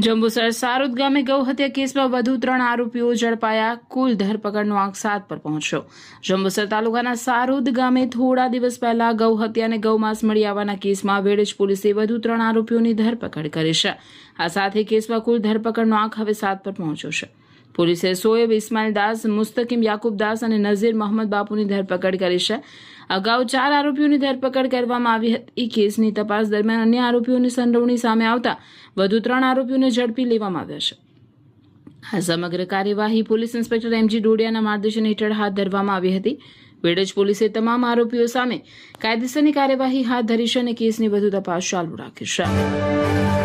જંબુસર સારુદ ગામે ગૌ હત્યા કેસમાં વધુ 3 આરોપીઓ ઝડપાયા. કુલ ધરપકડનો આંક 7 પર પહોંચ્યો. જંબુસર તાલુકાના સારુદ ગામે થોડા દિવસ પહેલા ગૌ હત્યા અને ગૌમાંસ મળી આવવાના કેસમાં વેડજ પોલીસે વધુ 3 આરોપીઓની ધરપકડ કરી છે. આ સાથે કેસમાં કુલ ધરપકડનો આંક હવે 7 પર પહોંચ્યો છે. પોલીસે સોએબ ઇસ્માઇલ દાસ, મુસ્તકીમ યાકુબ દાસ અને નઝીર મોહમ્મદ બાપુની ધરપકડ કરી છે. અગાઉ 4 આરોપીઓની ધરપકડ કરવામાં આવી હતી. કેસની તપાસ દરમિયાન અન્ય આરોપીઓની સંડોવણી સામે આવતા વધુ 3 આરોપીઓને ઝડપી લેવામાં આવ્યા છે. આ સમગ્ર કાર્યવાહી પોલીસ ઇન્સ્પેક્ટર એમજી ડોડિયાના માર્ગદર્શન હેઠળ હાથ ધરવામાં આવી હતી. વેડજ પોલીસે તમામ આરોપીઓ સામે કાયદેસરની કાર્યવાહી હાથ ધરી છે અને કેસની વધુ તપાસ ચાલુ રાખી છે.